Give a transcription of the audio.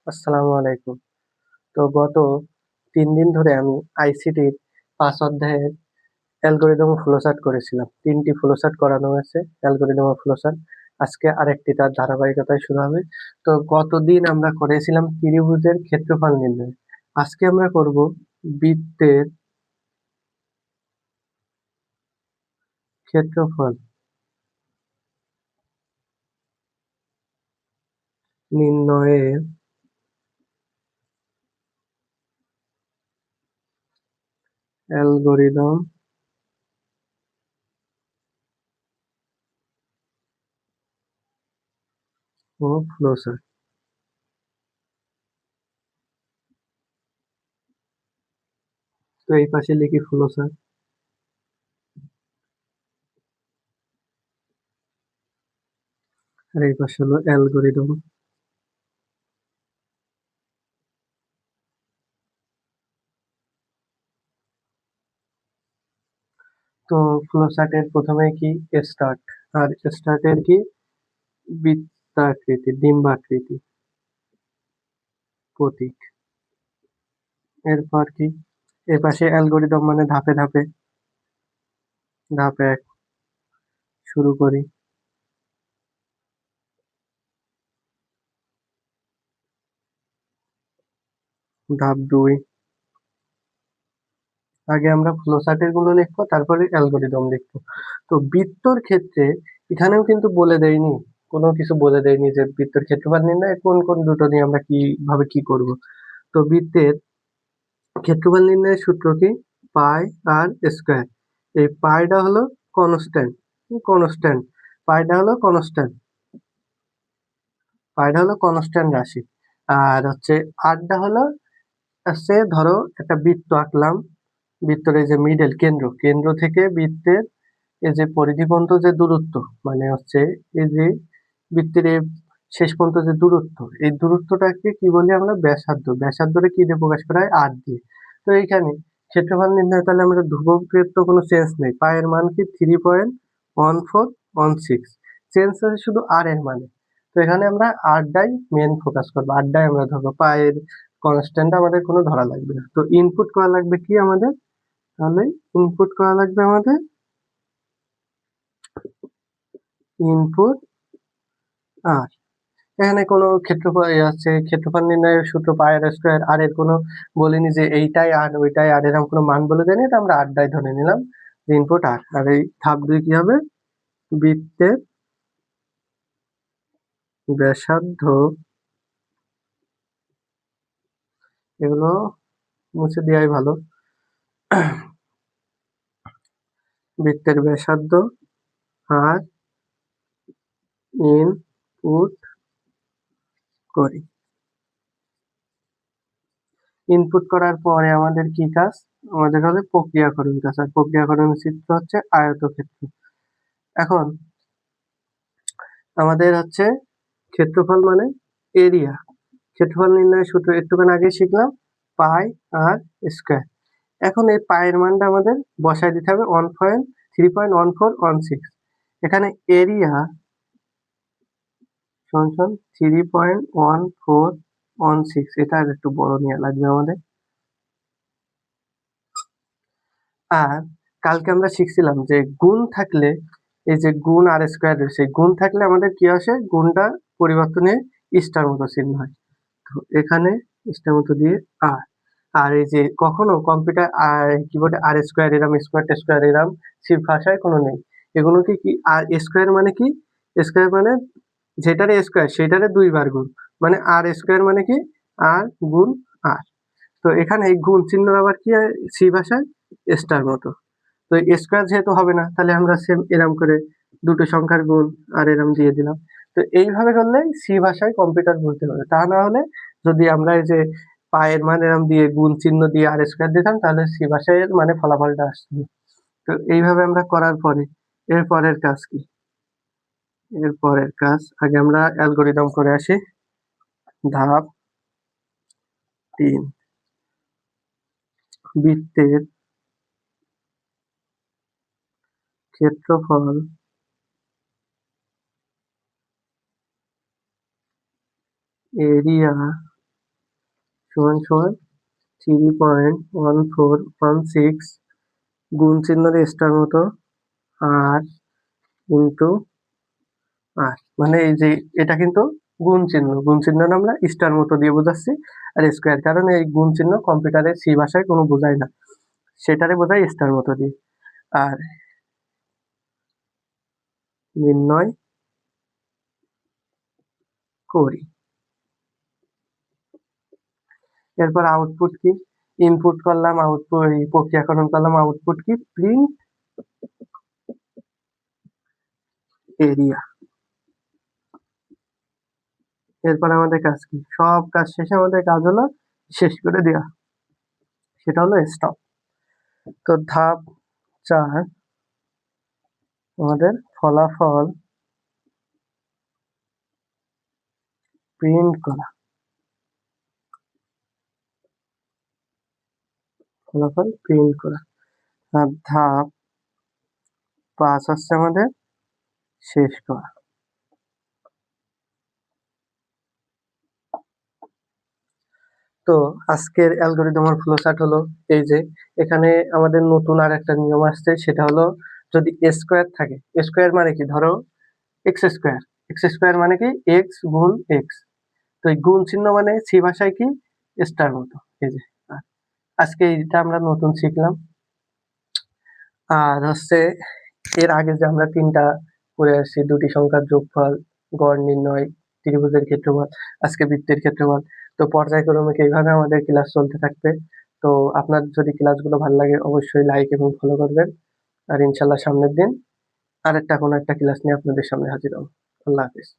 আসসালামু আলাইকুম। তো গত ৩ দিন ধরে আমি আইসিটির ৫ অধ্যায়ের অ্যালগরিদম ও ফ্লোচার্ট করেছিলাম। ৩ টি ফ্লোচার্ট করানো হয়েছে, অ্যালগরিদম ও ফ্লোচার্ট। আজকে আরেকটি তার ধারাবাহিকতায় শুরু হবে। তো গতদিন আমরা করেছিলাম ত্রিভুজের ক্ষেত্রফল নির্ণয়। আজকে আমরা করব বৃত্তের ক্ষেত্রফল নির্ণয়ের অ্যালগরিদম ও ফ্লোচার্ট। তো এই পাশে লিখি ফ্লোচার্ট, আর এই পাশে হলো অ্যালগরিদম। তো ফ্লোচার্টের প্রথমে কি স্টার্ট, আর স্টার্টের কি বৃত্তাকৃতি, ডিম্বাকৃতি প্রতীক। এরপর কি, এর পাশে অ্যালগরিদম মানে ধাপে ধাপে। ধাপ ১ শুরু করি। ধাপ ২, আগে আমরা ফ্লোচার্টের গুলো লিখবো, তারপরে অ্যালগরিদম লিখবো। তো বৃত্তর ক্ষেত্রে এখানেও কিন্তু বলে দেয়নি, কোনো কিছু বলে দেয়নি যে বৃত্তের ক্ষেত্রফল নির্ণয় কোন কোন দুটো নিয়ে আমরা কিভাবে কি করব। তো বৃত্তের ক্ষেত্রফল নির্ণয়ের সূত্র কি, পাই আর স্কয়ার। এই পাইটা হলো কনস্ট্যান্ট, কনস্ট্যান্ট পাইটা হলো কনস্ট্যান্ট, পাইটা হলো কনস্ট্যান্ট রাশি। আর হচ্ছে আরটা হলো, ধরো একটা বৃত্ত আঁকলাম, বৃত্তের এই যে মিডল, কেন্দ্র, কেন্দ্র থেকে বৃত্তের এই যে পরিধি পর্যন্ত যে দূরত্ব, মানে হচ্ছে এই যে বৃত্তের এই শেষ পর্যন্ত যে দূরত্ব, এই দূরত্বটাকে কি বলি আমরা, ব্যাসার্ধ। ব্যাসার্ধরে কি দিয়ে প্রকাশ করা হয়, আর দিয়ে। তো এইখানে ক্ষেত্রফল নির্ণয়, তাহলে আমরা ধ্রুবকের তো কোনো চেঞ্জ নেই, পায়ের মান কি 3.1416, চেঞ্জ আছে শুধু আর এর মানে। তো এখানে আমরা আরটাই মেন ফোকাস করবো, আরটাই আমরা ধরবো, পায়ের কনস্ট্যান্ট আমাদের কোনো ধরা লাগবে না। তো ইনপুট করা লাগবে কি আমাদের, তাহলে ইনপুট করা লাগবে আমাদের ইনপুট আর। এখানে কোনো ক্ষেত্রফল আছে, ক্ষেত্রফল নির্ণয়ের সূত্র পাই আর স্কয়ার, আর এর কোনো বলিনি যে এইটাই আর ওইটাই আর, এরকম কোনো মান বলে দেয়নি, এটা আমরা আরটাই ধরে নিলাম যে ইনপুট আর। আর এই ধাপ ২ কি হবে, বৃত্তের ব্যাসার্ধ, এগুলো মুছে দেওয়াই ভালো। বৃত্তের ব্যাসার্ধ আর ইনপুট করি। ইনপুট করার পরে আমাদের কি কাজ, আমাদের হবে প্রক্রিয়াকরণ কাজ। আর প্রক্রিয়াকরণের চিত্র হচ্ছে আয়তক্ষেত্র। এখন আমাদের হচ্ছে ক্ষেত্রফল মানে এরিয়া। ক্ষেত্রফল নির্ণয়ের সূত্র একটুখানি আগে শিখলাম, পাই আর স্কয়ার। এখন এই পায়ের মানটা আমাদের বসায় দিতে হবে 3.1416। এখানে এরিয়া সমান 3.1416, এটা আর একটু বড় নেওয়া লাগবে আমাদের। আর কালকে আমরা শিখছিলাম যে গুণ থাকলে, এই যে গুণ আর স্কয়ার রয়েছে, গুণ থাকলে আমাদের কি আসে, গুণটা পরিবর্তনে স্টার মতো চিহ্ন হয়। তো এখানে স্টার মতো দিয়ে আর। আর এই যে কখনো কম্পিউটার আর কিবোর্ডে আর স্কয়ার এরম, স্কয়ার স্কয়ার এরম সি ভাষায় কোনো নেই। এগুলোকে কি, আর স্কয়ার মানে কি, স্কয়ার মানে যেটারে স্কয়ার সেটারে ২ বার গুণ, মানে আর স্কয়ার মানে কি, আর গুণ আর। তো এখানে এই গুণ চিহ্নর আবার কি হয় সি ভাষায়, স্টার মতো। তো স্কয়ার যেহেতু হবে না, তাহলে আমরা সেম এরম করে দুটো সংখ্যার গুণ আর এরম দিয়ে দিলাম। তো এইভাবে করলে সি ভাষায় কম্পিউটার বলতে পারে। তা না হলে যদি আমরা এই যে পায়ের মান এরম দিয়ে গুণ চিহ্ন দিয়ে আর স্কয়ার দিতাম, তাহলে সি ভাষায় এর মানে ফলাফলটা আসতো না। তো এইভাবে আমরা করার পরে এর পরের কাজ কি, এর পরের কাজ আগে আমরা অ্যালগরিদম করে আসি। ধাপ ৩, বৃত্তের ক্ষেত্রফল এরিয়া সমান সমান 3.1416 গুণ চিহ্ন দিয়ে স্টার মতো আর ইন্টু আর মানে এই যে এটা কিন্তু গুণ চিহ্ন আমরা স্টার মতো দিয়ে বোঝাচ্ছি আর স্কোয়ার কারণ এই গুণ চিহ্ন কম্পিউটারে সি ভাষায় কোনো বোঝায় না, সেটারে বোঝায় স্টার মতো দিয়ে। আর নির্ণয় করি। এরপর আউটপুট কি, ইনপুট করলাম, আউটপুট প্রক্রিয়াকরণ করলাম, আউটপুট কি প্রিন্ট এরিয়া। এরপর আমাদের কাজ কি, সব কাজ শেষে আমাদের কাজ হলো শেষ করে দেওয়া, সেটা হলো স্টপ। তো ধাপ 4 আমাদের ফলাফল প্রিন্ট করা, ফলাফল প্রিন্ট করা। আর ধাপ 5 হচ্ছে আমাদের শেষ করা। তো আজকের অ্যালগরিদমের ফ্লোচার্ট হলো এই যে এখানে আমাদের নতুন আর একটা নিয়ম আসছে, সেটা হলো যদি স্কোয়ার থাকে, স্কোয়ার মানে কি, ধরো এক্স স্কোয়ার, এক্স স্কোয়ার মানে কি এক্স গুণ এক্স, তো এই গুণ চিহ্ন মানে সি ভাষায় কি স্টার মতো। এই যে আজকে এইটা আমরা নতুন শিখলাম। আর হচ্ছে এর আগে যে আমরা 3টা করে আসছি, দুটি সংখ্যার যোগফল, গড় নির্ণয়, ত্রিভুজের ক্ষেত্রফল, আজকে বৃত্তের ক্ষেত্রফল। তো পর্যায়ক্রমিক এইভাবে আমাদের ক্লাস চলতে থাকবে। তো আপনার যদি ক্লাসগুলো ভালো লাগে অবশ্যই লাইক এবং ফলো করবেন। আর ইনশাল্লাহ সামনের দিন আরেকটা কোনো একটা ক্লাস নিয়ে আপনাদের সামনে হাজির হবো। আল্লাহ হাফিজ।